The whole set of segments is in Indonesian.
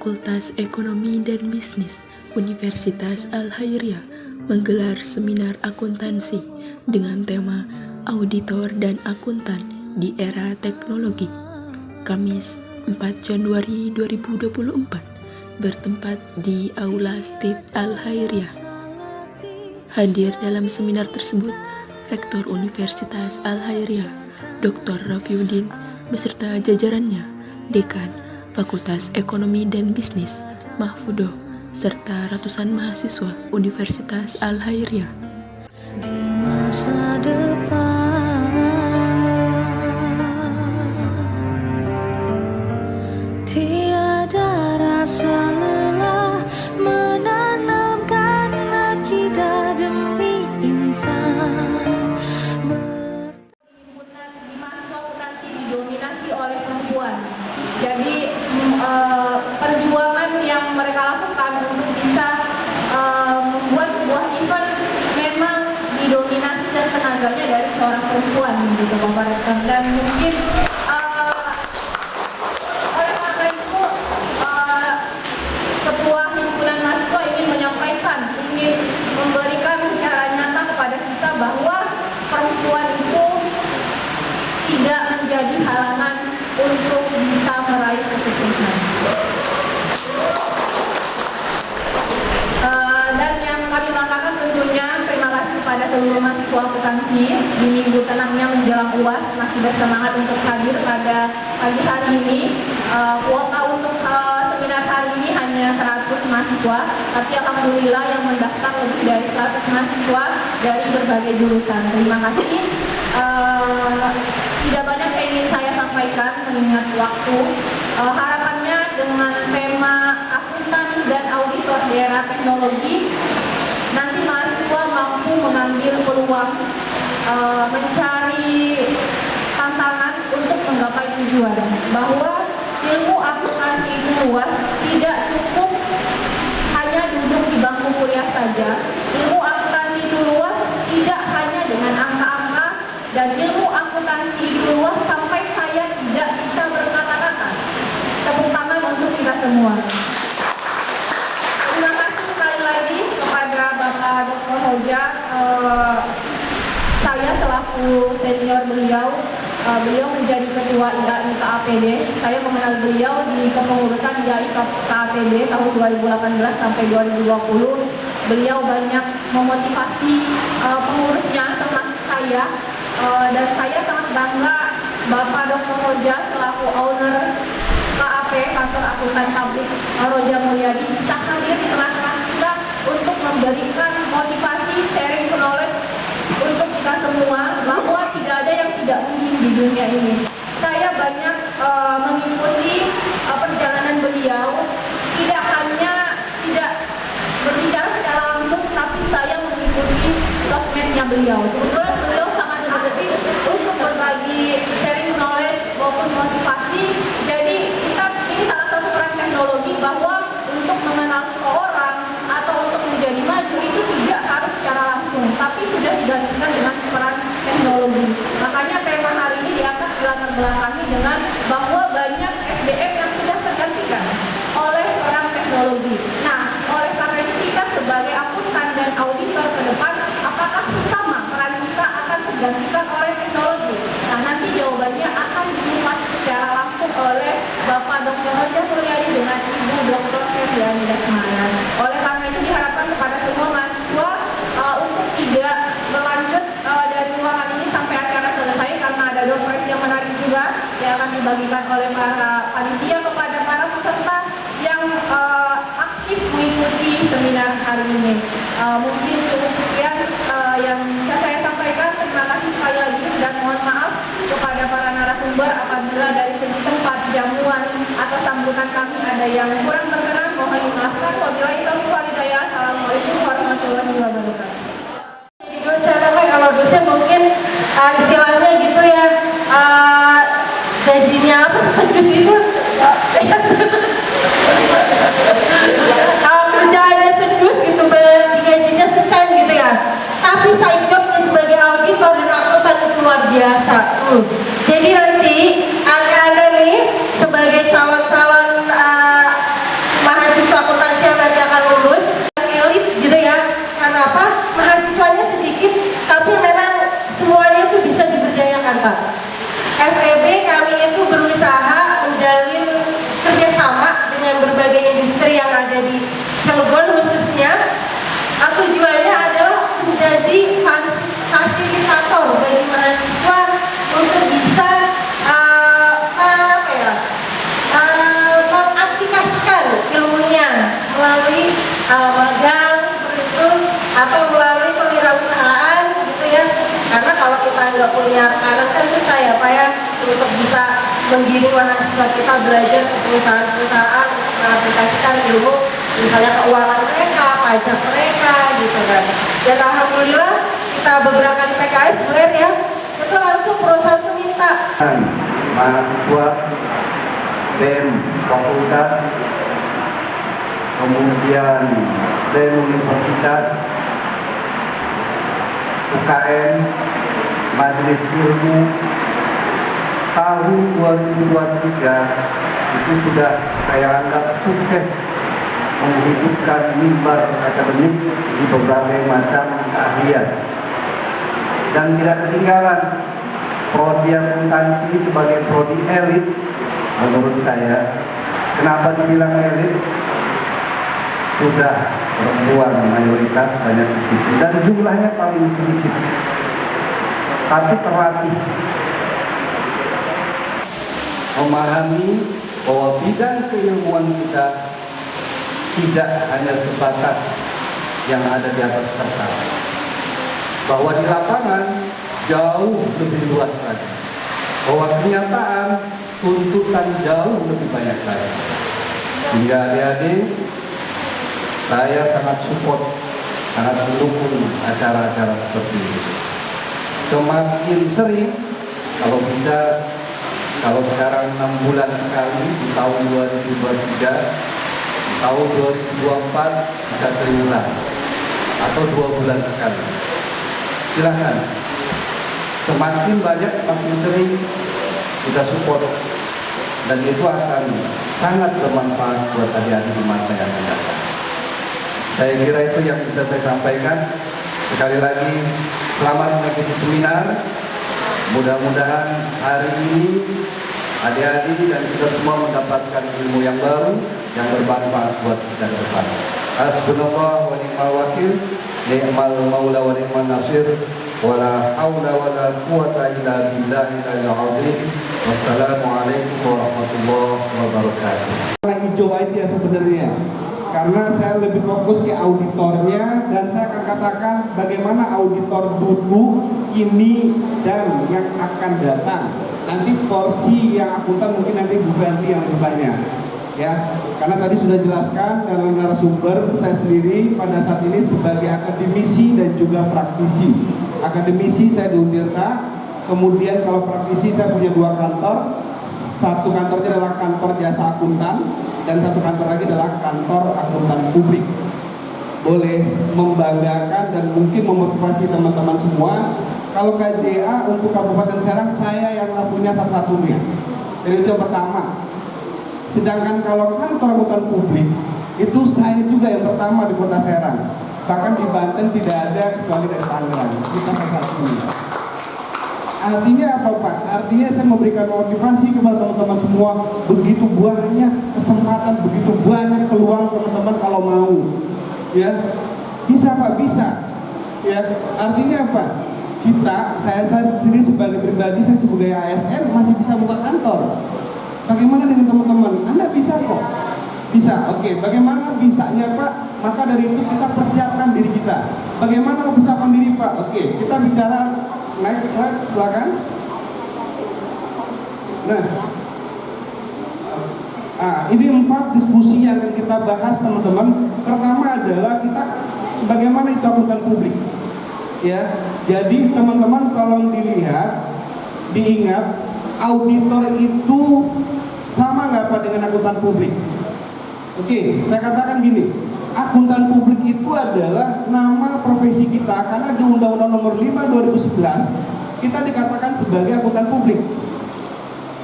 Fakultas Ekonomi dan Bisnis Universitas Al-Khairiyah menggelar seminar akuntansi dengan tema Auditor dan Akuntan di Era Teknologi. Kamis 4 Januari 2024 bertempat di Aula State Al-Khairiyah. Hadir dalam seminar tersebut Rektor Universitas Al-Khairiyah, Dr. Rafiuddin, beserta jajarannya, Dekan Fakultas Ekonomi dan Bisnis Mahfudoh, serta ratusan mahasiswa Universitas Al-Khairiyah. Di masa depan tiada rasa lelah menanamkan akidah demi insan. Di mahasiswa akuntansi didominasi oleh perempuan. Jadi perjuangan yang mereka lakukan untuk bisa membuat sebuah event memang didominasi dan tenaganya dari seorang perempuan gitu Bapak Rektor. Dan mungkin oleh karena itu Ketua Himpunan Mahasiswa ingin menyampaikan, ingin memberikan cara nyata kepada kita bahwa perempuan itu tidak menjadi halangan untuk bisa meraih kesuksesan. Dan yang kami banggakan tentunya terima kasih kepada seluruh mahasiswa akuntansi di minggu tenangnya menjelang UAS masih bersemangat untuk hadir pada pagi hari ini. Kuota untuk seminar hari ini hanya 100 mahasiswa, tapi alhamdulillah yang mendaftar lebih dari 100 mahasiswa dari berbagai jurusan. Terima kasih. Tidak banyak yang ingin saya sampaikan mengingat waktu. Harapannya dengan tema akuntan dan auditor di era teknologi, nanti mahasiswa mampu mengambil peluang mencari tantangan untuk menggapai tujuan, bahwa ilmu akuntansi itu luas, tidak cukup hanya duduk di bangku kuliah saja. Ilmu akuntansi itu luas, tidak hanya dengan angka-angka, dan ilmu akuntansi itu luas sampai saya tidak bisa berkata-kata. Tepuk tangan untuk kita semua. Terima kasih sekali lagi kepada Bapak Dr. Hoja. Saya selaku senior beliau menjadi ketua IAI KAPD. Saya mengenal beliau di kepengurusan IAI KAPD tahun 2018 sampai 2020. Beliau banyak memotivasi pengurusnya termasuk saya. Dan saya sangat bangga Bapak Dr. Hoja selaku owner KAP, Kantor Akuntan Publik Roja Mulyadi, bisa hadir di tengah-tengah kita untuk memberikan motivasi, sharing knowledge untuk kita semua, bahwa tidak ada yang tidak mungkin di dunia ini. Saya banyak mengikuti perjalanan beliau, tidak hanya tidak berbicara secara langsung, tapi saya mengikuti sosmednya beliau. Kebetulan beliau sangat aktif untuk berbagi sharing knowledge maupun motivasi. Jadi ini salah satu peran teknologi, bahwa untuk mengenal seseorang atau untuk menjadi maju itu tidak harus secara langsung, tapi sudah digantikan dengan peran teknologi. Makanya tema hari ini diangkat latar belakangi dengan bahwa banyak SDM yang sudah tergantikan oleh peran teknologi. Nah, oleh karena itu kita sebagai akuntan dan auditor ke depan, apakah sama peran kita akan tergantikan oleh teknologi? Nah, nanti jawabannya akan diulas secara langsung oleh Bapak Dr. Roja Mulyadi dengan Ibu Dr. Ferdiani Dasmana. Oleh karena itu diharapkan kepada semua mahasiswa untuk tidak berlanjut dari ruangan ini sampai acara selesai, karena ada door prize yang menarik juga yang akan dibagikan oleh para panitia kepada para peserta yang aktif mengikuti seminar hari ini. Mungkin cukup sekian yang bisa saya sampaikan. Terima kasih sekali lagi dan mohon maaf kepada para narasumber apabila dari segi tempat, jamuan atau sambutan kami ada yang kurang berkenan, mohon dimaafkan. Wabillahi taufiq wal hidayah. Assalamualaikum warahmatullahi wabarakatuh. Dosen kalau dosen mungkin istilahnya gitu ya, gajinya apa sejus itu kerjanya sejus gitu, gajinya sesen gitu ya, tapi side jobnya sebagai auditor dan akuntan itu luar biasa. Jadi nanti anda nih sebagai calon-calon Jakarta. FEB kami itu berusaha menjalin kerjasama dengan berbagai industri yang ada di Cilegon khususnya. Tujuannya adalah menjadi fasilitator bagi mahasiswa untuk bisa mengaplikasikan ilmunya melalui magang seperti itu atau melalui kewirausahaan gitu ya. Karena kalau kita nggak punya anak kan susah ya Pak ya untuk bisa menggiring mahasiswa kita belajar ke perusahaan-perusahaan mengaplikasikan ilmu misalnya keuangan mereka, pajak mereka gitu kan. Dan alhamdulillah kita beberapa di PKS BUR ya itu langsung perusahaan itu minta mahasiswa BEM fakultas, kemudian BEM universitas, UKM, majelis ilmu tahun 2023 itu sudah saya anggap sukses menghidupkan mimbar akademik di berbagai macam keahlian. Dan tidak ketinggalan prodi akuntansi sebagai prodi elit menurut saya. Kenapa dibilang elit? Sudah perempuan mayoritas banyak di situ dan jumlahnya paling sedikit, tapi terlatih memahami bahwa bidang keilmuan kita tidak hanya sebatas yang ada di atas kertas, bahwa di lapangan jauh lebih luas lagi, bahwa kenyataan tuntutan jauh lebih banyak lagi. Hingga adik-adik, saya sangat support, sangat mendukung acara-acara seperti ini. Semakin sering, kalau bisa, kalau sekarang 6 bulan sekali di tahun 2023, di tahun 2024 bisa triwulan atau 2 bulan sekali. Silakan, semakin banyak, semakin sering kita support, dan itu akan sangat bermanfaat buat adik-adik di masa yang akan datang. Saya kira itu yang bisa saya sampaikan. Sekali lagi, selamat mengikuti seminar. Mudah-mudahan hari ini adik-adik dan kita semua mendapatkan ilmu yang baru yang bermanfaat buat kita ke depan. Hasbunallah wa ni'mal wakil, ni'mal maula wa ni'mal nasir, wala haula wala quwata illa billahil azim. Wassalamualaikum warahmatullahi wabarakatuh. Warna hijau aja sebenarnya, karena saya lebih fokus ke auditornya, dan saya akan katakan bagaimana auditor dulu, ini, dan yang akan datang. Nanti porsi yang akuntan mungkin nanti Bu Fenty yang lebih banyak, ya. Karena tadi sudah jelaskan dari narasumber, saya sendiri pada saat ini sebagai akademisi dan juga praktisi. Akademisi saya di Untirta, kemudian kalau praktisi saya punya 2 kantor. Satu kantornya adalah kantor jasa akuntan, dan satu kantor lagi adalah kantor akuntan publik. Boleh membanggakan dan mungkin memotivasi teman-teman semua. Kalau KJA untuk Kabupaten Serang, saya yang punya satu-satunya. Dan itu yang pertama. Sedangkan kalau kantor akuntan publik, itu saya juga yang pertama di Kota Serang. Bahkan di Banten tidak ada kecuali dari Tangerang. Kita satu-satunya. Artinya apa Pak? Artinya saya memberikan motivasi kepada teman-teman semua. Begitu banyak kesempatan, begitu banyak peluang teman-teman kalau mau. Ya, bisa Pak, bisa. Ya, artinya apa? Saya sendiri sebagai pribadi, saya sebagai ASN masih bisa buka kantor. Bagaimana dengan teman-teman? Anda bisa kok. Bisa, oke. Bagaimana bisanya Pak? Maka dari itu kita persiapkan diri kita. Bagaimana mempersiapkan diri Pak? Oke, kita bicara. Next slide, silakan. Ini 4 diskusi yang akan kita bahas teman-teman. Pertama adalah kita bagaimana itu akuntan publik. Ya, jadi teman-teman tolong dilihat, diingat, auditor itu sama nggak Pak dengan akuntan publik? Oke, saya katakan gini, akuntan publik itu adalah nama profesi kita, karena di Undang-Undang Nomor 5 2011 kita dikatakan sebagai akuntan publik.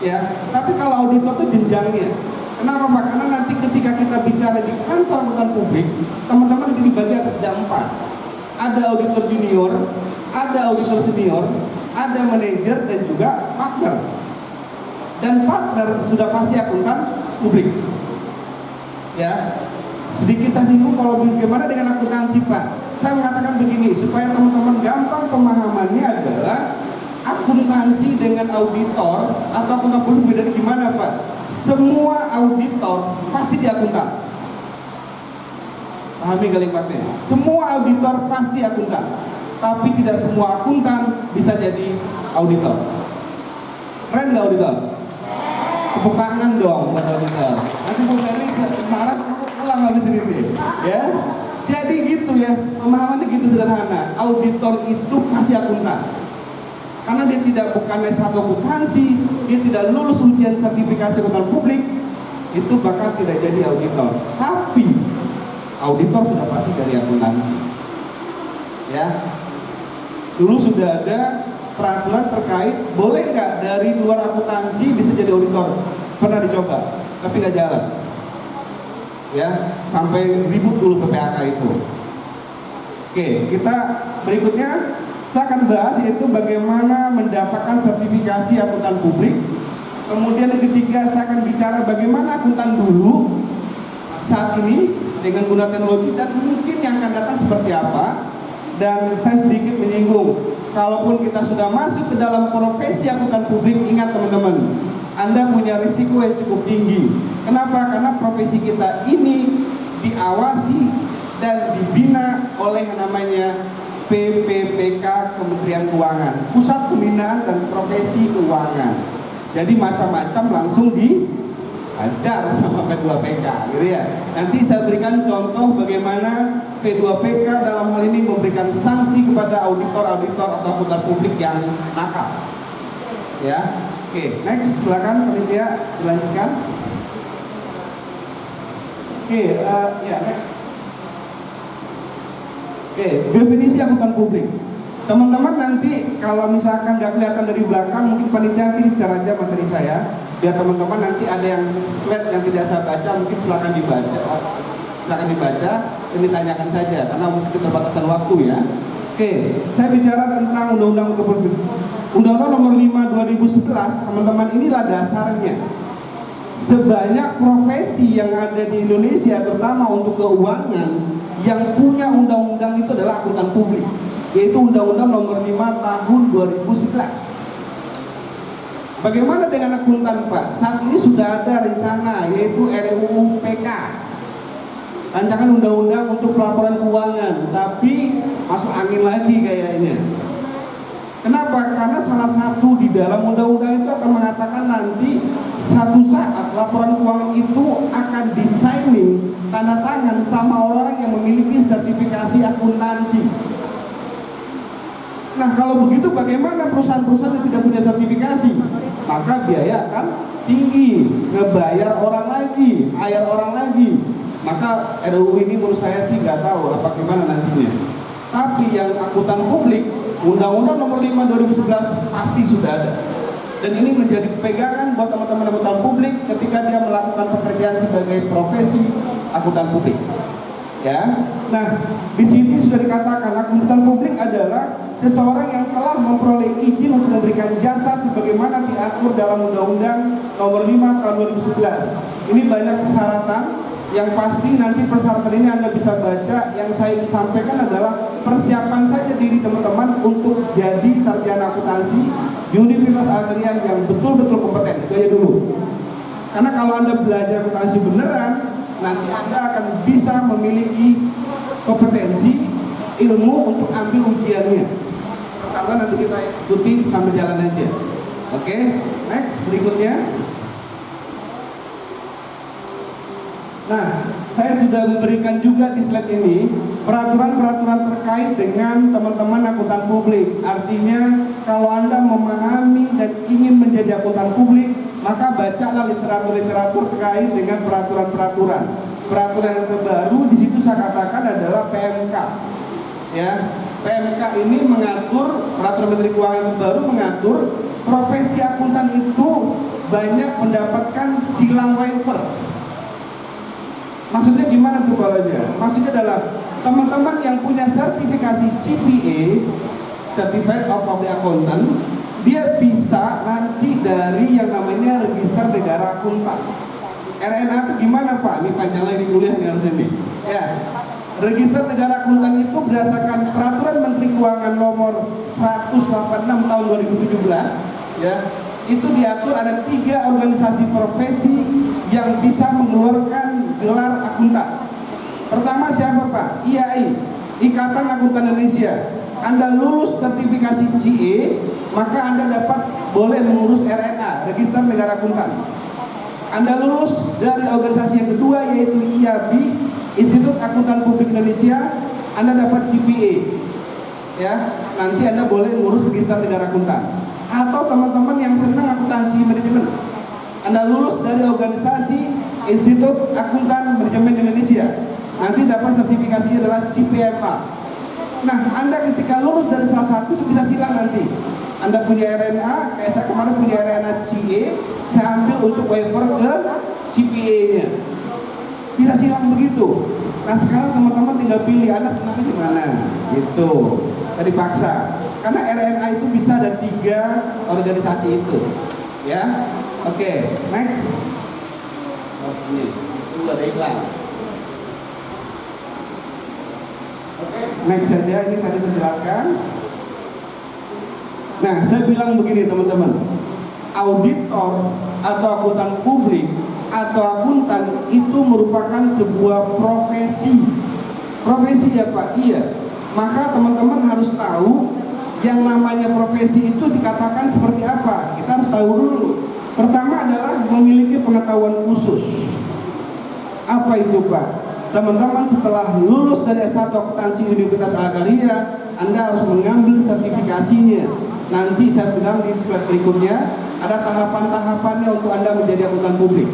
Ya, tapi kalau auditor itu jenjangnya. Kenapa Pak? Karena nanti ketika kita bicara di kantor akuntan publik, teman-teman dibagi atas ada 4. Ada auditor junior, ada auditor senior, ada manajer dan juga partner. Dan partner sudah pasti akuntan publik. Ya, sedikit saya singgung kalau bagaimana dengan akuntansi, Pak. Saya mengatakan begini supaya teman-teman gampang pemahamannya adalah akuntansi dengan auditor atau akuntan publik beda gimana, Pak? Semua auditor pasti diakuntan. Pahami kalimatnya? Semua auditor pasti akuntan, tapi tidak semua akuntan bisa jadi auditor. Keren nggak auditor? Tepuk tangan dong buat auditor. Nanti Bu Ferry marah pulang habis ini, ya. Jadi gitu ya, pemahamannya gitu sederhana. Auditor itu pasti akuntan. Karena dia tidak bukan S1 akuntansi, dia tidak lulus ujian sertifikasi akuntan publik, itu bakal tidak jadi auditor. Tapi auditor sudah pasti dari akuntansi. Ya. Dulu sudah ada peraturan terkait boleh nggak dari luar akuntansi bisa jadi auditor. Pernah dicoba, tapi nggak jalan. Ya, sampai ribut dulu PPAK itu. Oke, kita berikutnya saya akan bahas yaitu bagaimana mendapatkan sertifikasi akuntan publik. Kemudian yang ketiga saya akan bicara bagaimana akuntan dulu saat ini dengan guna teknologi dan mungkin yang akan datang seperti apa. Dan saya sedikit menyinggung, kalaupun kita sudah masuk ke dalam profesi akuntan publik, ingat teman-teman, Anda punya risiko yang cukup tinggi. Kenapa? Karena profesi kita ini diawasi dan dibina oleh yang namanya PPPK Kementerian Keuangan, Pusat Pembinaan dan Profesi Keuangan. Jadi macam-macam langsung diajar sama P2PK, gitu ya. Nanti saya berikan contoh bagaimana P2PK dalam hal ini memberikan sanksi kepada auditor-auditor atau akuntan publik yang nakal. Ya, oke, next, silakan panitia dilanjutkan. Oke, ya next. Oke, definisi akuntan publik. Teman-teman nanti kalau misalkan nggak kelihatan dari belakang, mungkin panitia nanti share aja materi saya. Biar teman-teman nanti ada yang slide yang tidak saya baca, mungkin silakan dibaca. Silakan dibaca dan ditanyakan saja, karena mungkin keterbatasan waktu ya. Oke, saya bicara tentang Undang-Undang Publik. Undang-Undang Nomor 5 2011, teman-teman, inilah dasarnya. Sebanyak profesi yang ada di Indonesia, terutama untuk keuangan, yang punya undang-undang itu adalah akuntan publik, yaitu Undang-Undang Nomor 5 Tahun 2011. Bagaimana dengan akuntan, Pak? Saat ini sudah ada rencana, yaitu RUU PK, rancangan undang-undang untuk pelaporan keuangan, tapi masuk angin lagi kayaknya. Kenapa? Karena salah satu di dalam undang-undang itu akan mengatakan nanti satu saat laporan keuangan itu akan di-signing, tanda tangan sama orang yang memiliki sertifikasi akuntansi. Nah, kalau begitu bagaimana perusahaan-perusahaan yang tidak punya sertifikasi? Maka biaya akan tinggi, ngebayar orang lagi, hire orang lagi. Maka RUU ini menurut saya sih nggak tahu apa gimana nantinya. Tapi yang akuntan publik, Undang-Undang Nomor 5 2011 pasti sudah ada. Dan ini menjadi pegangan buat teman-teman akuntan publik ketika dia melakukan pekerjaan sebagai profesi akuntan publik. Ya, nah di sini sudah dikatakan akuntan publik adalah seseorang yang telah memperoleh izin untuk memberikan jasa sebagaimana diatur dalam Undang-Undang Nomor 5 Tahun 2011. Ini banyak persyaratan yang pasti nanti persyaratan ini Anda bisa baca. Yang saya ingin sampaikan adalah persiapan saja diri teman-teman untuk jadi sarjana akuntansi di Universitas Al-Azhar yang betul-betul kompeten. Itu aja dulu. Karena kalau Anda belajar akuntansi beneran, nanti Anda akan bisa memiliki kompetensi ilmu untuk ambil ujiannya. Persyaratan nanti kita ikuti sambil jalan aja. Oke, next, berikutnya. Nah, saya sudah memberikan juga di slide ini peraturan-peraturan terkait dengan teman-teman akuntan publik. Artinya, kalau Anda memahami dan ingin menjadi akuntan publik, maka bacalah literatur-literatur terkait dengan peraturan-peraturan. Peraturan yang terbaru di situ saya katakan adalah PMK. Ya, PMK ini mengatur, peraturan Menteri Keuangan yang terbaru mengatur profesi akuntan itu banyak mendapatkan silang waiver. Maksudnya gimana tuh polanya? Maksudnya adalah teman-teman yang punya sertifikasi CPA Certified of Public Accountant, dia bisa nanti dari yang namanya Register Negara Akuntan. RNA itu gimana Pak? Ini panjang lagi kuliah nih harus ini. Ya, Register Negara Akuntan itu berdasarkan Peraturan Menteri Keuangan Nomor 186 tahun 2017, ya, itu diatur ada 3 organisasi profesi yang bisa mengeluarkan gelar akuntan. Pertama siapa Pak? IAI, Ikatan Akuntan Indonesia. Anda lulus sertifikasi CA, maka Anda dapat boleh mengurus RNA, Register Negara Akuntan. Anda lulus dari organisasi yang kedua yaitu IAB, Institut Akuntan Publik Indonesia, Anda dapat CPA. Ya, nanti Anda boleh mengurus Register Negara Akuntan. Atau teman-teman yang senang akuntansi manajemen, Anda lulus dari organisasi Institut Akuntan Manajemen Indonesia, nanti dapat sertifikasinya adalah CPMA. Nah, Anda ketika lulus dari salah satu itu bisa silang nanti. Anda punya RNA, kayak saya kemarin punya RNA CA, saya ambil untuk waiver ke CPA-nya. Bisa silang begitu. Nah, sekarang teman-teman tinggal pilih Anda senangnya di mana, gitu. Tadi paksa. Karena RNA itu bisa ada 3 organisasi itu. Ya, oke, next. Oh, ini, itu ada iklan. Next saja, ini tadi saya jelaskan. Nah, saya bilang begini teman-teman, auditor atau akuntan publik atau akuntan itu merupakan sebuah profesi. Profesi ya Pak? Iya. Maka teman-teman harus tahu yang namanya profesi itu dikatakan seperti apa. Kita harus tahu dulu. Pertama adalah memiliki pengetahuan khusus. Apa itu Pak? Teman-teman setelah lulus dari S1 Akuntansi Universitas Al-Qaryah, Anda harus mengambil sertifikasinya. Nanti saya bilang di slide berikutnya ada tahapan-tahapannya untuk Anda menjadi akuntan publik.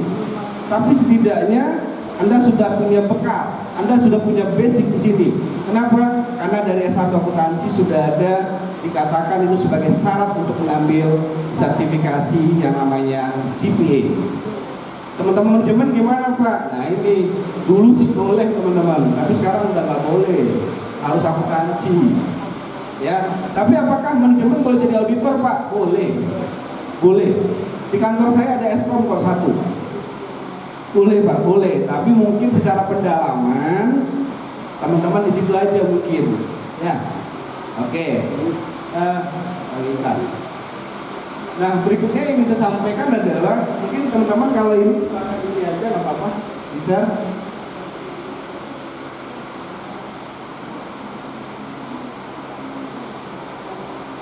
Tapi setidaknya Anda sudah punya bekal, Anda sudah punya basic di sini. Kenapa? Karena dari S1 Akuntansi sudah ada dikatakan itu sebagai syarat untuk mengambil sertifikasi yang namanya CPA. Teman-teman manajemen gimana Pak? Nah ini dulu sih boleh teman-teman, tapi sekarang udah nggak boleh, harus akuntansi. Ya, tapi apakah manajemen boleh jadi auditor Pak? Boleh, boleh. Di kantor saya ada Eskom kok 1. Boleh Pak, boleh. Tapi mungkin secara pendalaman teman-teman di situ aja mungkin. Ya, oke. Nah berikutnya yang kita sampaikan adalah mungkin teman-teman kalau ini silakan ini aja nggak apa-apa, bisa.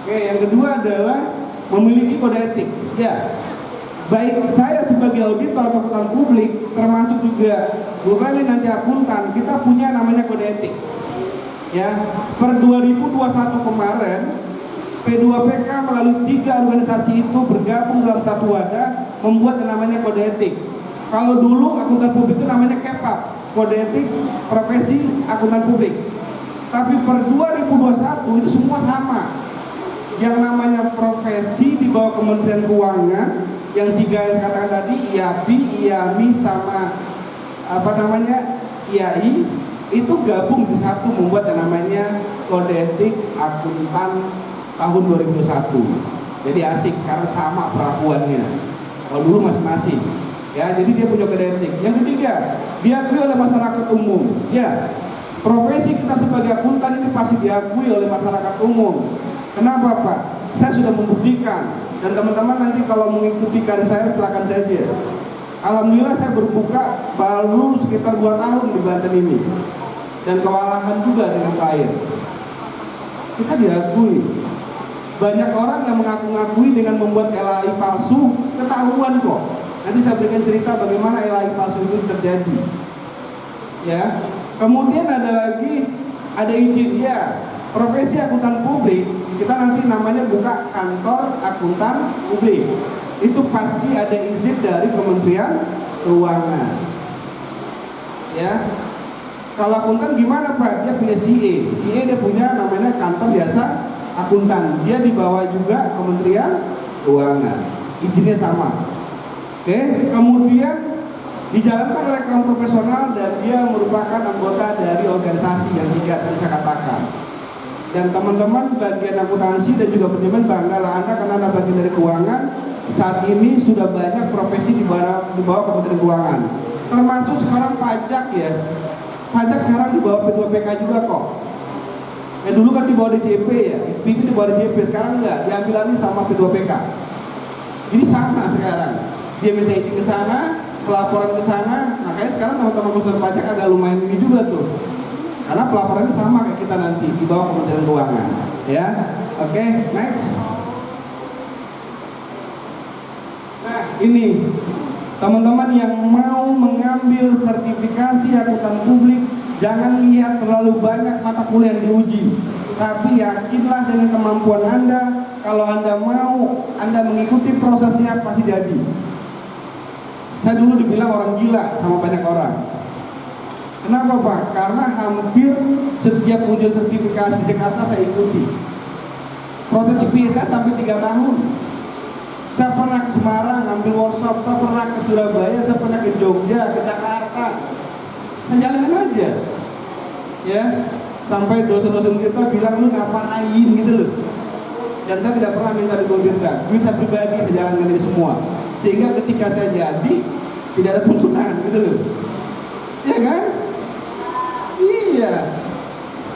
Oke, yang kedua adalah memiliki kode etik. Ya, baik saya sebagai auditor atau akuntan publik, termasuk juga bukan nanti akuntan, kita punya namanya kode etik. Ya, per 2021 kemarin P2PK melalui 3 organisasi itu bergabung dalam satu wadah membuat yang namanya kode etik. Kalau dulu akuntan publik itu namanya KEPAP, kode etik profesi akuntan publik. Tapi per 2021 itu semua sama. Yang namanya profesi di bawah Kementerian Keuangan, yang 3 yang saya katakan tadi, IAPI, IAMI sama IAI, itu gabung di satu membuat yang namanya kode etik akuntan tahun 2001. Jadi asik, sekarang sama perlakuannya. Kalau dulu masing-masing. Ya, jadi dia punya kode etik. Yang ketiga, diakui oleh masyarakat umum. Ya, profesi kita sebagai akuntan ini pasti diakui oleh masyarakat umum. Kenapa Pak? Saya sudah membuktikan. Dan teman-teman nanti kalau mengikuti karir saya silakan saja. Alhamdulillah saya berbuka baru sekitar 2 tahun di Banten ini. Dan kewalahan juga dengan klien. Kita diakui. Banyak orang yang mengaku-ngakui dengan membuat LAI palsu, ketahuan kok. Nanti saya berikan cerita bagaimana LAI palsu itu terjadi. Ya. Kemudian ada izin ya. Profesi akuntan publik, kita nanti namanya buka kantor akuntan publik. Itu pasti ada izin dari Kementerian Keuangan. Ya. Kalau akuntan gimana Pak? Dia punya CA. CA dia punya namanya kantor biasa akuntan, dia dibawa juga Kementerian Keuangan, izinnya sama. Oke, kemudian dijalankan oleh kaum profesional dan dia merupakan anggota dari organisasi yang 3 tadi saya katakan. Dan teman-teman bagian akuntansi dan juga manajemen banggalah Anda karena Anda bagian dari keuangan. Saat ini sudah banyak profesi di bawah Kementerian Keuangan. Termasuk sekarang pajak ya. Pajak sekarang di bawah P2PK juga kok. Dulu kan di bawah DJP ya. Itu di bawah DJP, sekarang enggak. Diambil alih sama P2PK. Jadi sama sekarang. Dia minta izin ke sana, pelaporan ke sana. Makanya sekarang teman-teman konsultan pajak agak lumayan ini juga tuh. Karena pelaporannya sama kayak kita nanti di bawah Kementerian Keuangan, ya. Oke, next. Nah, ini teman-teman yang mau mengambil sertifikasi akuntan publik, jangan lihat terlalu banyak mata kuliah yang diuji, tapi yakinlah dengan kemampuan Anda. Kalau Anda mau, Anda mengikuti prosesnya pasti jadi. Saya dulu dibilang orang gila sama banyak orang. Kenapa Pak? Karena hampir setiap ujian sertifikasi di Jakarta saya ikuti. Proses CPA saya sampai 3 tahun. Saya pernah ke Semarang ambil workshop, saya pernah ke Surabaya, saya pernah ke Jogja, ke Jakarta. Menjalin aja. Ya, sampai dosen-dosen kita bilang lu ngapain gitu loh. Dan saya tidak pernah minta digulirkan. Duit saya pribadi saya jalankan ini semua. Sehingga ketika saya jadi tidak ada tuntutan gitu loh. Ya kan? Iya,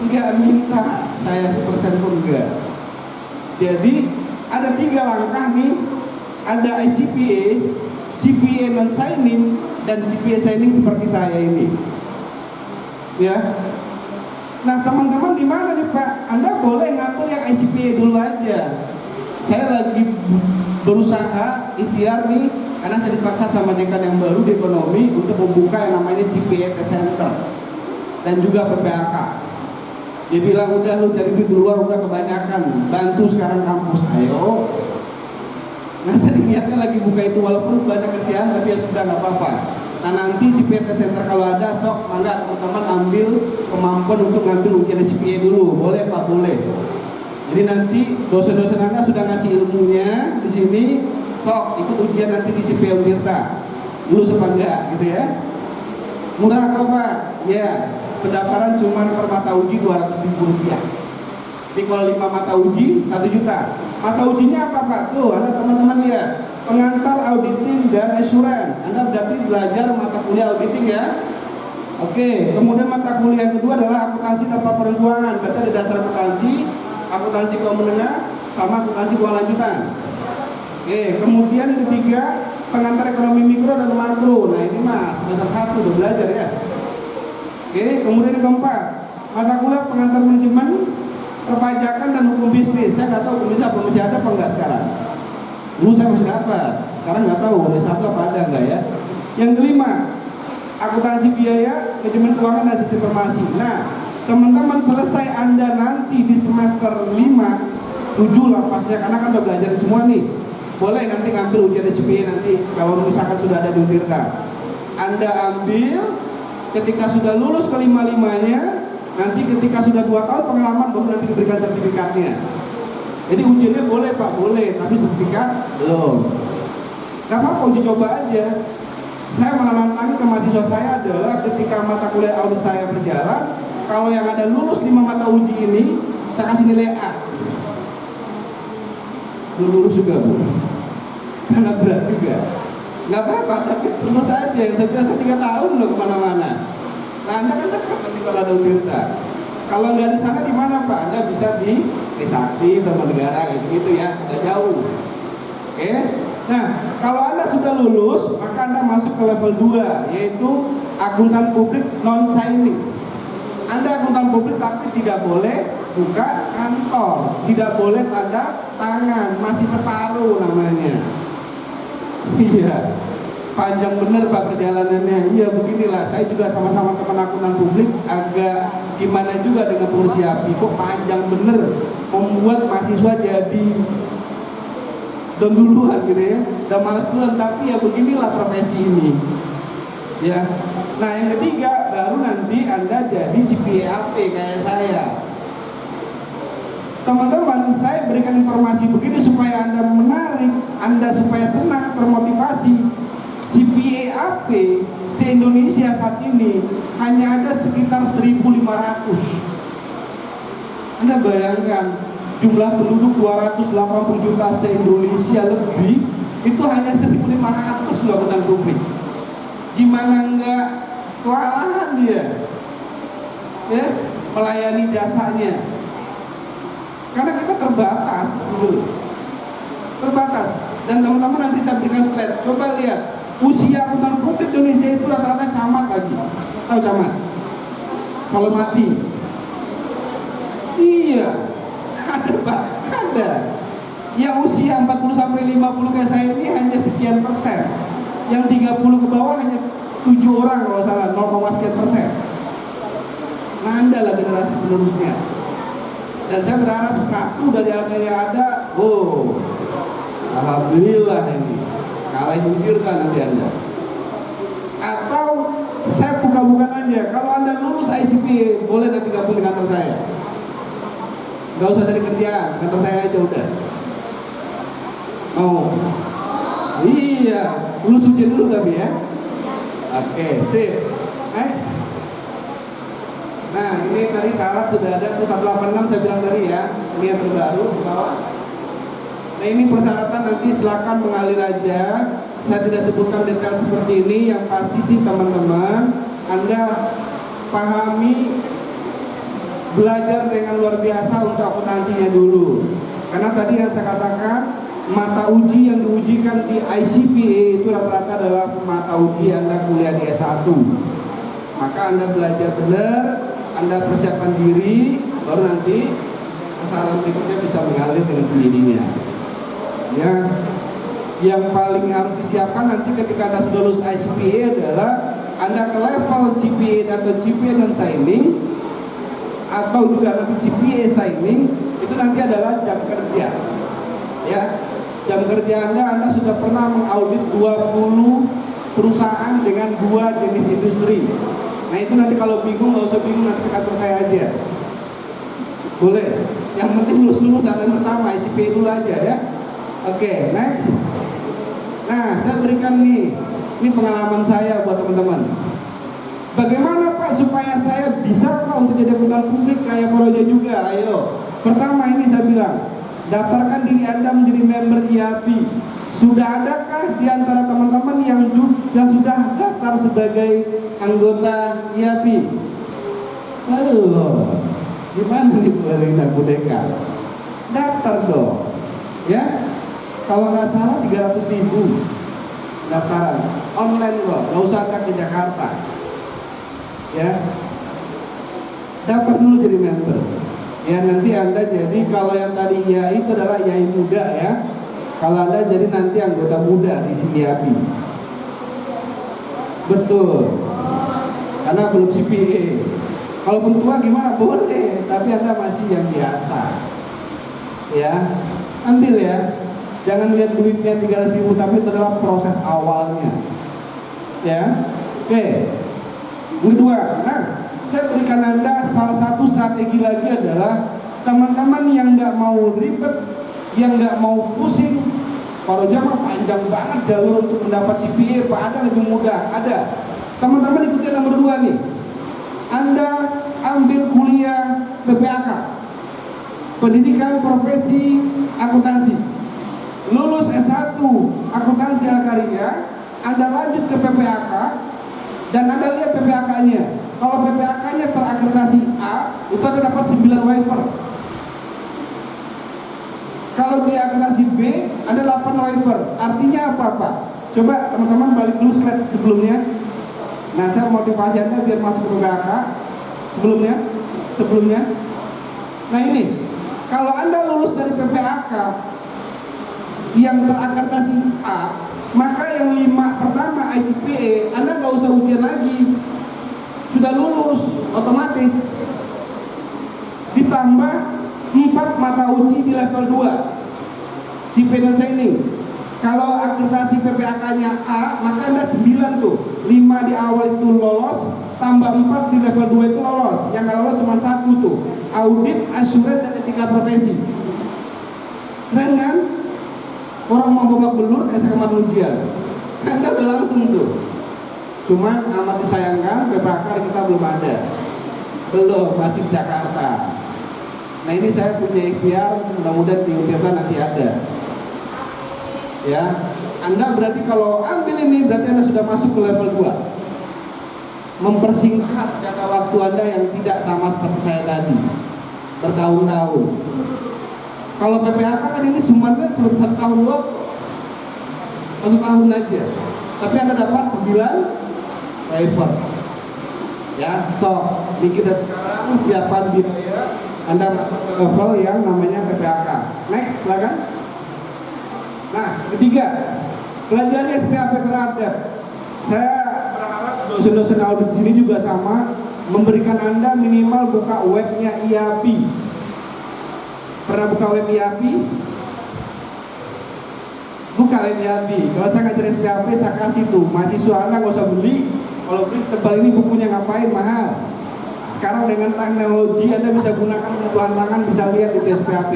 nggak minta saya 1% pun enggak. Jadi ada 3 langkah nih, ada ICPA, CPA non signing, dan CPA signing seperti saya ini. Ya. Nah teman-teman di mana nih Pak? Anda boleh ngambil yang ICPA dulu aja. Saya lagi berusaha ikhtiar nih, karena saya dipaksa sama dekan yang baru di ekonomi untuk membuka yang namanya CPA Test Center dan juga PPAK. Dia bilang udah lu cari duit luar udah kebanyakan, bantu sekarang kampus, ayo. Nah saya niatnya lagi buka itu walaupun banyak kerjaan tapi ya sudah nggak apa-apa. Nah nanti CPA Test Center kalau ada sok mangga teman-teman ambil kemampuan untuk ngambil ujian CPA dulu, boleh Pak? Boleh. Jadi nanti dosen-dosen Anda sudah ngasih ilmunya di sini, sok ikut ujian nanti di CPA Untirta. Lulus apa enggak gitu ya? Murah kok Pak? Ya, pendaftaran cuma per mata uji Rp200.000. Jadi kalau 5 mata uji 1 juta. Mata ujinya apa Pak? Tuh, ada teman-teman lihat. Pengantar auditing dan assurance. Anda berarti belajar mata kuliah auditing ya. Oke, kemudian mata kuliah yang kedua adalah akuntansi tanpa perhitungan. Berarti ada dasar akuntansi keuangan menengah sama akuntansi keuangan lanjutan. Oke, kemudian yang ketiga pengantar ekonomi mikro dan makro. Nah ini mah semester 1 udah belajar ya. Oke, kemudian yang keempat mata kuliah pengantar manajemen, perpajakan dan hukum bisnis. Saya nggak tahu hukum bisnis apa masih ada apa enggak sekarang. Dulu saya masih dapat, sekarang nggak tahu ada satu apa ada enggak ya. Yang kelima akuntansi biaya, manajemen keuangan dan sistem informasi. Nah teman-teman selesai Anda nanti di semester 5, 7 lah pasnya karena kan udah belajar semua nih. Boleh nanti ngambil ujian SPA nanti kalau misalkan sudah ada di Untirta. Anda ambil ketika sudah lulus ke-5-5-nya, nanti ketika sudah 2 tahun pengalaman baru nanti diberikan sertifikatnya. Jadi ujiannya boleh Pak, boleh, tapi sertifikat belum. Gak apa-apa, uji coba aja. Saya malah nantangin ke mahasiswa saya adalah ketika mata kuliah audit saya berjalan, kalau yang ada lulus 5 mata uji ini, saya kasih nilai A. Lulus juga Bu, karena berat juga. Nggak apa-apa, tapi terus aja. Saya biasa 3 tahun loh kemana-mana. Nah Anda kan dekat nanti kalau ada Untirta. Kalau nggak di sana di mana Pak? Anda bisa di Trisakti, Dharma Negara gitu ya, nggak jauh. Oke. Nah kalau Anda sudah lulus, maka Anda masuk ke level 2, yaitu akuntan publik non signing. Anda akuntan publik tapi tidak boleh buka kantor, tidak boleh tanda tangan, masih separuh namanya. Iya, panjang bener Pak perjalanannya. Iya beginilah, saya juga sama-sama teman akuntan publik agak gimana juga dengan pengurus YAPI. Kok panjang bener, membuat mahasiswa jadi don duluan gitu ya, udah malas duluan. Tapi ya beginilah profesi ini. Ya, nah yang ketiga baru nanti Anda jadi CPA kayak saya. Teman-teman, saya berikan informasi begini supaya Anda menarik, Anda supaya senang, termotivasi. CPA se-Indonesia saat ini hanya ada sekitar 1.500. Anda bayangkan jumlah penduduk 280 juta se-Indonesia lebih, itu hanya 1.500 loh akuntan publik. Gimana enggak kewalahan dia ya melayani jasanya, karena kita terbatas gitu. Terbatas. Dan teman-teman nanti saya berikan slide, coba lihat usia akuntan publik Indonesia itu rata-rata camat lagi. Tahu camat? Kalau mati. Iya. Ada Pak, ada. Yang usia 40 sampai 50 kayak saya ini hanya sekian persen. Yang 30 ke bawah hanya 7 orang kalau salah, 0, sekian persen. Nah, Anda lah generasi penerusnya. Dan saya berharap satu dari apa yang ada, oh, alhamdulillah ini kalah jungkirkan nanti Anda. Atau saya buka-bukan aja, kalau Anda lulus ICPA boleh nanti gabung di kantor saya. Gak usah cari kerjaan, kantor saya aja udah. Mau? Iya, lulus ujian dulu tapi ya. Oke, sip. Next. Nah, ini tadi syarat sudah ada 186 saya bilang tadi ya. Ini yang terbaru ke bawah. Nah, ini persyaratan nanti silakan mengalir aja. Saya tidak sebutkan detail seperti ini. Yang pasti sih teman-teman, Anda pahami, belajar dengan luar biasa untuk akuntansinya dulu. Karena tadi yang saya katakan, mata uji yang diujikan di ICPA itu rata-rata adalah mata uji Anda kuliah di S1. Maka Anda belajar benar, Anda persiapkan diri, baru nanti persyaratan berikutnya bisa mengalir dengan sendirinya. Ya, yang paling harus disiapkan nanti ketika Anda sudah lulus ICPA adalah Anda ke level CPA atau CPA non signing, atau juga nanti CPA signing, itu nanti adalah jam kerja. Ya, jam kerja Anda sudah pernah mengaudit 20 perusahaan dengan 2 jenis industri. Nah, itu nanti kalau bingung, nggak usah bingung, nanti ke kantor saya aja. Boleh. Yang penting lulus yang pertama, ICPA dulu aja ya. Oke, next. Nah, saya berikan nih, ini pengalaman saya buat teman-teman. Bagaimana Pak supaya saya bisa Pak untuk jadi akuntan publik kayak Projo juga? Ayo. Pertama ini saya bilang, daftarkan diri Anda menjadi member IAPI. Sudah adakah di antara teman-teman yang juga sudah daftar sebagai anggota IAPI? Halo, gimana nih Lina Budeka? Daftar dong, ya. Kalau nggak salah 300.000 daftaran online loh, nggak usah ke Jakarta. Ya, daftar dulu jadi member. Ya, nanti Anda jadi, kalau yang tadi ya itu adalah YAI muda ya. Kalau Anda jadi nanti anggota muda di CPAPI. Betul. Karena belum CPA. Kalaupun tua gimana? Boleh, tapi Anda masih yang biasa. Ya, ambil ya. Jangan lihat duitnya 300.000, tapi itu adalah proses awalnya. Ya. Oke. Kedua, nah, saya berikan Anda salah satu strategi lagi adalah teman-teman yang nggak mau ribet, yang nggak mau pusing. Kalau jamaah panjang banget jalur untuk mendapat CPA, Pak, ada lebih mudah, ada. Teman-teman ikuti nomor 2 nih. Anda ambil kuliah PPAK, Pendidikan Profesi Akuntansi. Lulus S1 Akuntansi Al-Karya, Anda lanjut ke PPAK, dan Anda lihat PPAK-nya. Kalau PPAK-nya terakreditasi A, itu Anda dapat 9 waiver. Kalau dia akreditasi B, ada 8 waiver. Artinya apa Pak? Coba teman-teman balik dulu slide sebelumnya. Nah, saya motivasi Anda biar masuk ke PPAK. Sebelumnya. Nah ini, kalau Anda lulus dari PPAK yang terakreditasi A, maka yang 5 pertama ICPA, Anda nggak usah ujian lagi, sudah lulus otomatis. Ditambah 4 mata uji di level 2 CPA dan signing. Kalau akreditasi PPAK-nya A, maka Anda 9 tuh, 5 di awal itu lolos, tambah 4 di level 2 itu lolos. Yang nggak lolos cuma 1 tuh, audit, asuransi, dan etika profesi. Keren kan? Orang mau babak belur kayak sekamar ujian. Anda udah langsung tuh. Cuma amat disayangkan PPAK kita belum ada. Belum, masih di Jakarta. Nah ini saya punya ikhtiar, mudah-mudahan di UTBK nanti ada. Ya, Anda berarti kalau ambil ini berarti Anda sudah masuk ke level 2. Mempersingkat jangka waktu Anda yang tidak sama seperti saya tadi, bertahun-tahun. Kalau PPAK kan ini sumbernya 1 tahun doang, 1 tahun aja. Tapi Anda dapat 9 waiver. Ya, so dikit dari sekarang siapkan biaya Anda masuk ke level yang namanya PPAK. Next, silakan. Nah, ketiga, pelajaran SPAP terhadap. Saya berharap dosen-dosen audit sini juga sama, memberikan Anda minimal buka webnya IAPI. Pernah buka web IAPI? Buka web IAPI. Kalau saya ngajar SPAP, saya kasih tuh mahasiswa Anda nggak usah beli. Kalau beli setebal ini bukunya ngapain, mahal. Sekarang dengan teknologi Anda bisa gunakan sentuhan tangan, bisa lihat di SPAP.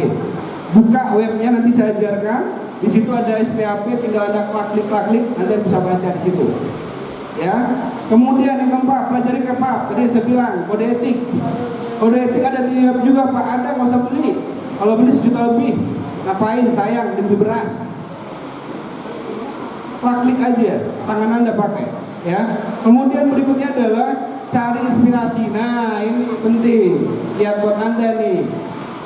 Buka webnya, nanti saya ajarkan. Di situ ada SPAP, tinggal Anda klik, Anda bisa baca di situ. Ya. Kemudian yang keempat, pelajari KEPAP. Tadi saya bilang kode etik. Kode etik ada di web juga, Pak. Anda nggak usah beli. Kalau beli 1 juta lebih, ngapain? Sayang, demi beras. Klik aja, tangan Anda pakai. Ya. Kemudian berikutnya adalah cari inspirasi. Nah, ini penting. Lihat buat Anda nih.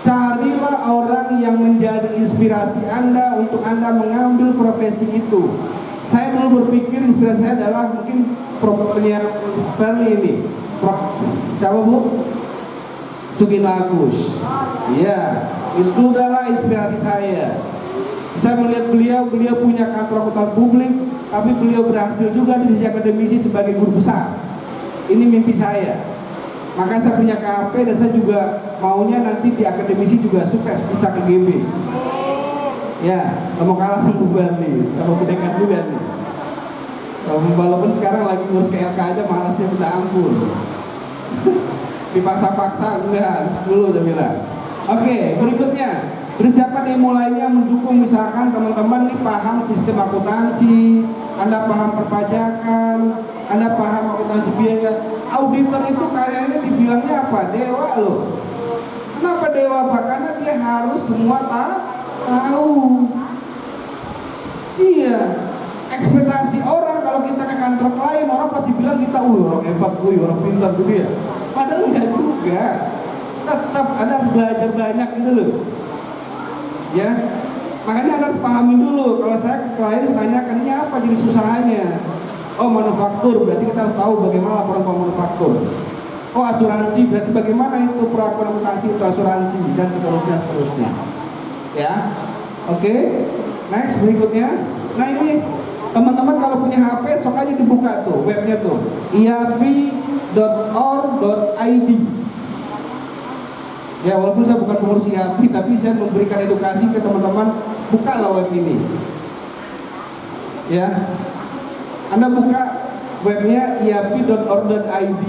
Carilah orang yang menjadi inspirasi Anda untuk Anda mengambil profesi itu. Saya dulu berpikir inspirasi saya adalah mungkin profesornya Ferli ini. Prof. Siapa Bu? Sugino Agus. Iya, itu adalah inspirasi saya. Saya melihat beliau punya kantor akuntan publik, tapi beliau berhasil juga di sisi akademisi sebagai guru besar. Ini mimpi saya. Maka saya punya KAP dan saya juga maunya nanti di akademisi juga sukses bisa ke GB. Ya, mau kalah sama Bu Barli, sama Bu Dekan juga nih. Walaupun sekarang lagi ngurus ke LK aja malasnya minta ampun. Dipaksa-paksa enggak, dulu saya bilang. Oke, berikutnya persiapan yang mulainya mendukung, misalkan teman-teman nih paham sistem akuntansi, Anda paham perpajakan, Anda paham akuntansi biaya. Auditor itu kayaknya dibilangnya apa? Dewa loh. Kenapa dewa Pak? Karena dia harus semua tahu. Iya. Ekspektasi orang kalau kita ke kantor klien, orang pasti bilang kita orang hebat, orang pintar gitu ya. Padahal enggak juga. Tetap Anda belajar banyak gitu loh. Ya. Makanya Anda harus pahami dulu. Kalau saya ke klien tanyakan ini apa jenis usahanya. Oh, manufaktur, berarti kita harus tahu bagaimana laporan manufaktur. Oh, asuransi, berarti bagaimana itu perlakuan akuntansi untuk asuransi dan seterusnya. Ya. Oke. Next, berikutnya. Nah, ini teman-teman kalau punya HP sok aja dibuka tuh webnya tuh. iapi.or.id. Ya, walaupun saya bukan pengurus IAPI, tapi saya memberikan edukasi ke teman-teman, bukalah web ini. Ya. Anda buka webnya iapi.or.id.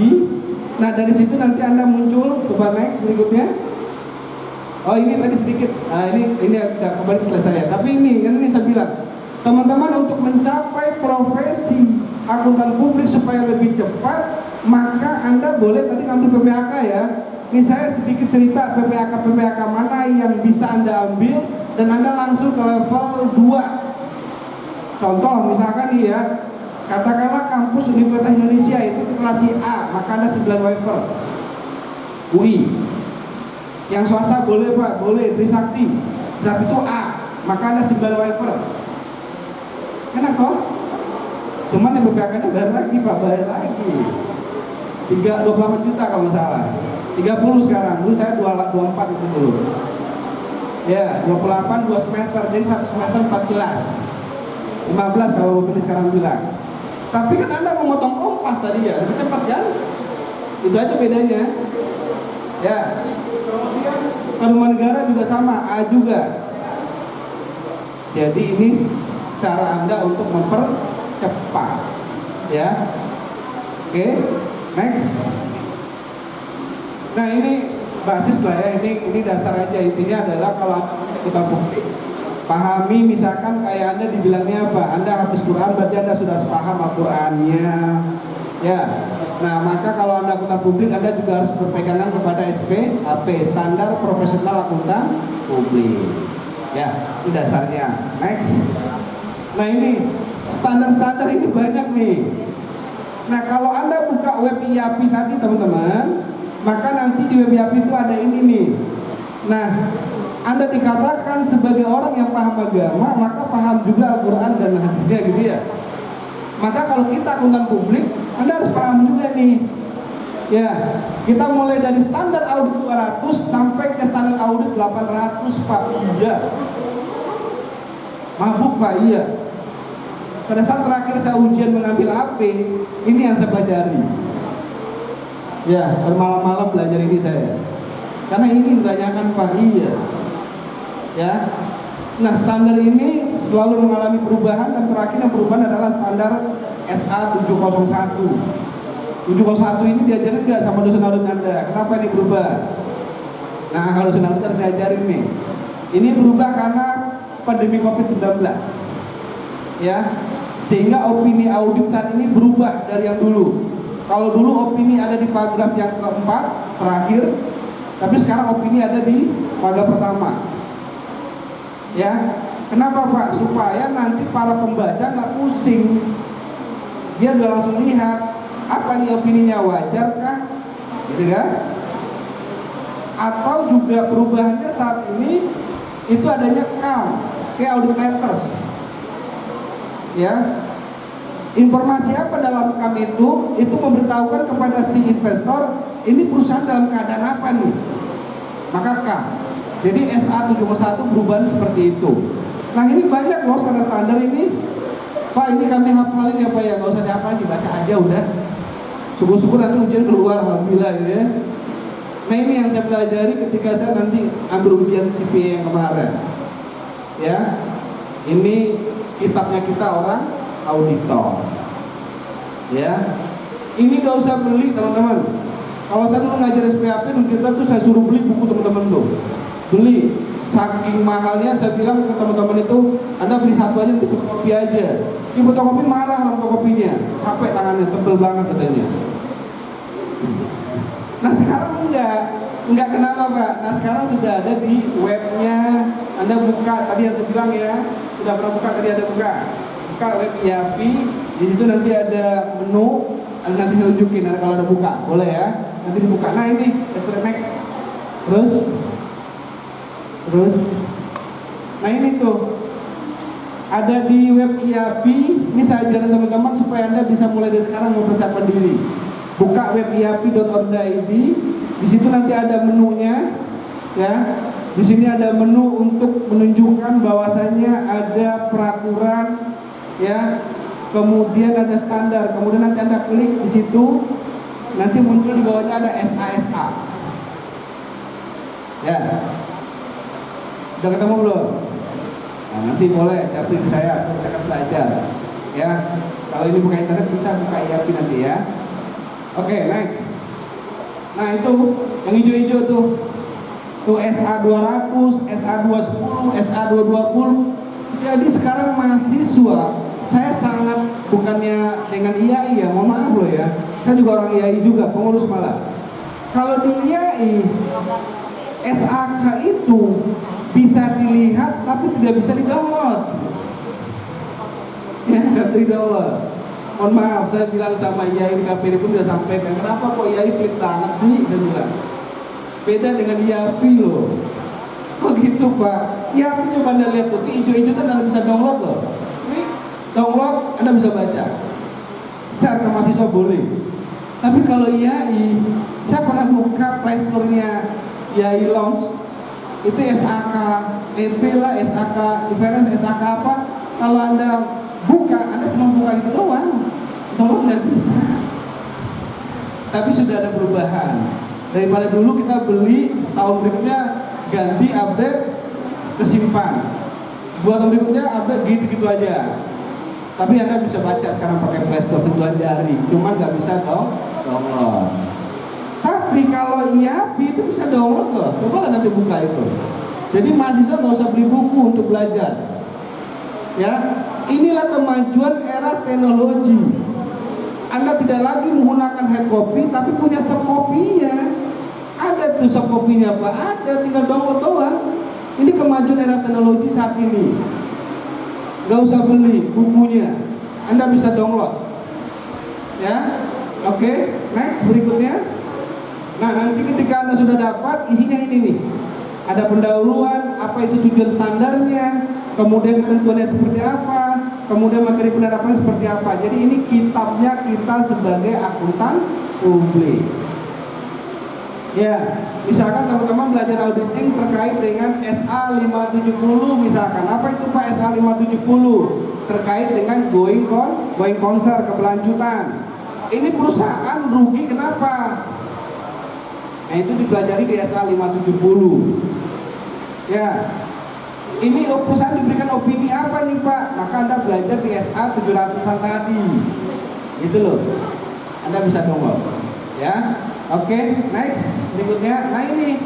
Nah, dari situ nanti Anda muncul, coba next berikutnya. Oh, ini tadi sedikit. Nah, ini agak kembali selesai. Tapi ini saya bilang, teman-teman untuk mencapai profesi akuntan publik supaya lebih cepat, maka Anda boleh tadi ngambil PPAK ya. Ini saya sedikit cerita PPAK mana yang bisa Anda ambil dan Anda langsung ke level 2. Contoh misalkan nih ya, katakanlah kampus Universitas Indonesia itu kelas A, maka Anda 9 waiver. UI. Yang swasta boleh Pak, boleh Trisakti. Trisakti itu A, maka Anda 9 waiver. Enak kok. Cuman yang PPAK-nya bayar lagi Pak, bayar lagi. 28 juta kalau nggak salah. 30 sekarang, dulu saya 24 itu dulu. Ya, 28 2 semester, jadi 1 semester 14. 15 kalau pilih sekarang bilang. Tapi kan Anda memotong kompas tadi ya, lebih cepat kan? Itu aja bedanya. Ya. Kemudian Rumah Negara juga sama, A juga. Jadi ini cara Anda untuk mempercepat. Ya. Oke, next. Nah, ini basis lah ya, ini dasar aja. Intinya adalah kalau kita bukti pahami, misalkan kayak Anda dibilangnya apa? Anda habis Quran, berarti Anda sudah paham Al-Qurannya. Ya, Nah, maka kalau Anda akuntan publik, Anda juga harus berpegangan kepada SPAP, Standar Profesional Akuntan Publik. Ya, itu dasarnya. Next. Nah, ini standar-standar ini banyak nih. Nah, kalau Anda buka web IAPI tadi teman-teman, maka nanti di web IAPI itu ada ini nih. Nah, Anda dikatakan sebagai orang yang paham agama, maka paham juga Al-Quran dan hadisnya gitu ya. Maka kalau kita akuntan publik, Anda harus paham juga nih. Ya, kita mulai dari standar audit 200 sampai ke standar audit 800 Pak. Iya. Mabuk Pak, iya. Pada saat terakhir saya ujian mengambil AP, ini yang saya pelajari. Ya, bermalam-malam belajar ini saya. Karena ini ditanyakan Pak, iya. Ya. Nah, standar ini selalu mengalami perubahan dan terakhir yang perubahan adalah standar SA 701. 701 ini diajarin nggak sama dosen audit Anda? Kenapa ini berubah? Nah, kalau dosen audit Anda diajarin nih. Ini berubah karena pandemi COVID-19. Ya. Sehingga opini audit saat ini berubah dari yang dulu. Kalau dulu opini ada di paragraf yang keempat terakhir, tapi sekarang opini ada di paragraf pertama. Ya, kenapa Pak? Supaya nanti para pembaca nggak pusing. Dia udah langsung lihat apa nih opininya, wajar kah? Gitu kan? Atau juga perubahannya saat ini itu adanya CAM, kayak audit matters. Ya, informasi apa dalam CAM itu memberitahukan kepada si investor ini perusahaan dalam keadaan apa nih, maka CAM. Jadi SA 701 perubahan seperti itu. Nah, ini banyak loh standar-standar ini. Pak, ini kami hafalin ya Pak ya, nggak usah dihafalin, dibaca aja udah. Syukur-syukur nanti ujian keluar, alhamdulillah gitu ya. Nah, ini yang saya pelajari ketika saya nanti ambil ujian CPA yang kemarin. Ya, ini kitabnya kita orang auditor. Ya, ini nggak usah beli teman-teman. Kalau saya dulu ngajar SPAP, kita tuh saya suruh beli buku teman-teman tuh. Beli, saking mahalnya saya bilang ke teman-teman itu, Anda beli satu aja, di fotokopi aja. Di fotokopi marah orang fotokopinya, capek tangannya, tebel banget katanya. Nah, sekarang enggak kenapa Pak. Nah, sekarang sudah ada di webnya. Anda buka, tadi yang saya bilang ya, sudah pernah buka, tadi ada buka web IAPI. Di situ nanti ada menu, nanti saya tunjukin kalau ada buka, boleh ya, nanti dibuka. Nah, ini next, terus nah ini tuh ada di web IAPI. Ini saya ajarin teman-teman supaya Anda bisa mulai dari sekarang mempersiapkan diri. Buka web iapi.org.id. Di situ nanti ada menunya, ya. Di sini ada menu untuk menunjukkan bahwasannya ada peraturan, ya. Kemudian ada standar. Kemudian nanti Anda klik di situ, nanti muncul di bawahnya ada SASA. Ya. Udah ketemu belum? Nah, nanti boleh dapet saya akan belajar. Ya. Kalau ini buka internet bisa buka IAPI nanti ya. Oke, next. Nah, itu yang hijau-hijau tuh. Tuh SA 200, SA 210, SA 220. Jadi sekarang mahasiswa, saya sangat bukannya dengan IAI ya, mohon maaf loh ya. Saya juga orang IAI juga, pengurus malah. Kalau di IAI, SAK itu bisa dilihat tapi tidak bisa di-download. Ya, nggak bisa di-download. Mohon maaf, saya bilang sama IAI KPD pun sudah sampaikan, kenapa kok IAI pelit banget sih? Dia bilang, beda dengan IAPI loh. Oh gitu Pak. IAPI coba Anda lihat tuh, hijau-hijau kan Anda bisa download loh. Ini download, Anda bisa baca. Share ke mahasiswa boleh. Tapi kalau IAI, saya pernah buka Play Store-nya IAI Launch, itu SAK, EP lah, SAK, difference, SAK apa. Kalau Anda buka, Anda cuma buka itu doang, nggak bisa. Tapi sudah ada perubahan. Daripada dulu kita beli, tahun berikutnya ganti, update, kesimpan. Buat tahun berikutnya update gitu-gitu aja. Tapi Anda bisa baca sekarang pakai Play Store sentuhan jari, cuma nggak bisa download. Tapi kalau IAPI itu bisa download loh. Coba nanti buka itu. Jadi mahasiswa nggak usah beli buku untuk belajar. Ya, inilah kemajuan era teknologi. Anda tidak lagi menggunakan hard copy, tapi punya soft copy-nya. Ada tuh soft copy-nya Pak, ada, tinggal download doang. Ini kemajuan era teknologi saat ini. Gak usah beli bukunya, Anda bisa download. Ya, oke, next berikutnya. Nah, nanti ketika Anda sudah dapat, isinya ini nih. Ada pendahuluan, apa itu tujuan standarnya, kemudian ketentuannya seperti apa, kemudian materi penerapannya seperti apa. Jadi ini kitabnya kita sebagai akuntan publik. Ya, misalkan teman-teman belajar auditing terkait dengan SA 570 misalkan. Apa itu Pak SA 570? Terkait dengan going concern, keberlanjutan. Ini perusahaan rugi kenapa? Nah, itu dipelajari di SA 570. Ya. Ini perusahaan diberikan opini apa nih Pak? Maka Anda belajar di SA 700-an tadi. Gitu loh. Anda bisa download. Ya. Oke, next. Berikutnya. Nah, ini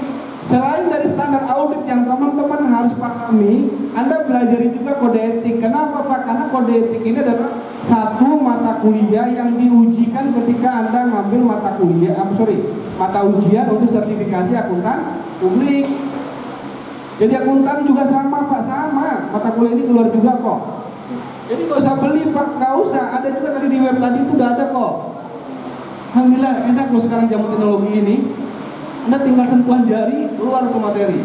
selain dari standar audit yang teman-teman harus pahami, Anda belajar juga kode etik. Kenapa Pak? Karena kode etik ini adalah satu mata kuliah yang diujikan ketika Anda ngambil mata ujian untuk sertifikasi akuntan publik. Jadi akuntan juga sama Pak, sama. Mata kuliah ini keluar juga kok. Jadi nggak usah beli Pak, nggak usah. Ada juga tadi di web tadi itu udah ada kok. Alhamdulillah enak loh sekarang zaman teknologi ini. Anda tinggal sentuhan jari, keluar ke materi.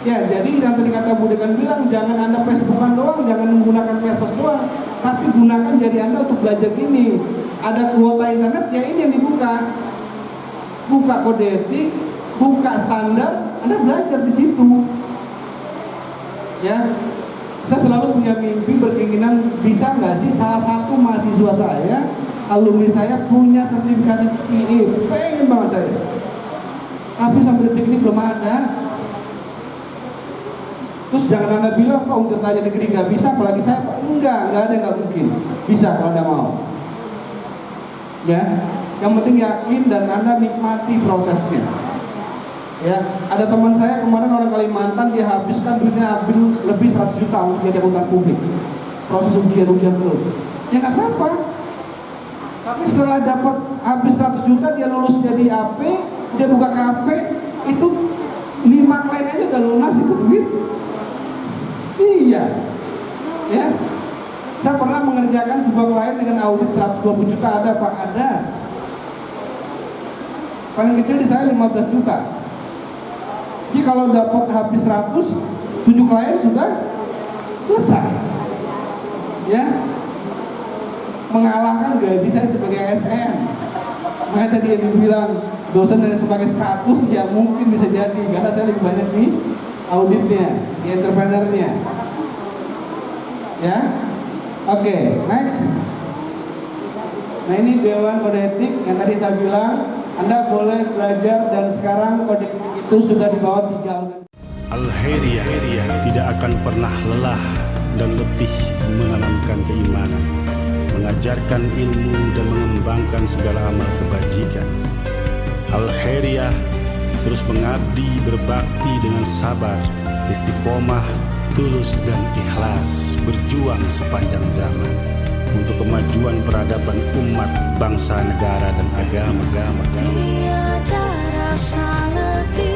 Ya, jadi yang tadi kata Bu Dekan bilang, jangan Anda Facebookan doang, jangan menggunakan medsos doang, tapi gunakan jari Anda untuk belajar ini. Ada kuota internet, ya ini yang dibuka. Buka kode etik, buka standar, Anda belajar di situ. Ya, saya selalu punya mimpi berkeinginan bisa nggak sih salah satu mahasiswa saya, alumni saya punya sertifikasi CPA, pengen banget saya. Tapi sampai detik ini belum ada. Terus jangan Anda bilang Pak untuk tanya negeri nggak bisa, apalagi saya Pak. Enggak ada yang nggak mungkin. Bisa kalau Anda mau. Ya, yang penting yakin dan Anda nikmati prosesnya. Ya, ada teman saya kemarin orang Kalimantan, dia habiskan duitnya lebih 100 juta untuk jadi akuntan publik. Proses ujian terus. Ya nggak apa-apa. Tapi setelah dapat habis 100 juta, dia lulus jadi AP, dia buka kafe, itu 5 klien aja udah lunas itu duit. Iya. Ya. Saya pernah mengerjakan sebuah klien dengan audit 120 juta, ada Pak? Ada. Paling kecil di saya 15 juta. Jadi kalau dapat habis 100, 7 klien sudah selesai. Ya. Mengalahkan gaji saya sebagai ASN. Makanya tadi yang bilang dosen dari sebagai status ya mungkin bisa jadi karena saya lebih banyak di auditnya, di entrepreneurnya. Ya, oke, next. Nah ini Dewan Kode Etik yang tadi saya bilang Anda boleh belajar dan sekarang kode etik itu sudah dibawa 3 organisasi. Al-Khairiyah tidak akan pernah lelah dan letih menanamkan keimanan, mengajarkan ilmu dan mengembangkan segala amal kebajikan. Al-Khairiyah terus mengabdi berbakti dengan sabar, istiqomah, tulus dan ikhlas, berjuang sepanjang zaman untuk kemajuan peradaban umat, bangsa, negara dan agama. Tiada rasa letih.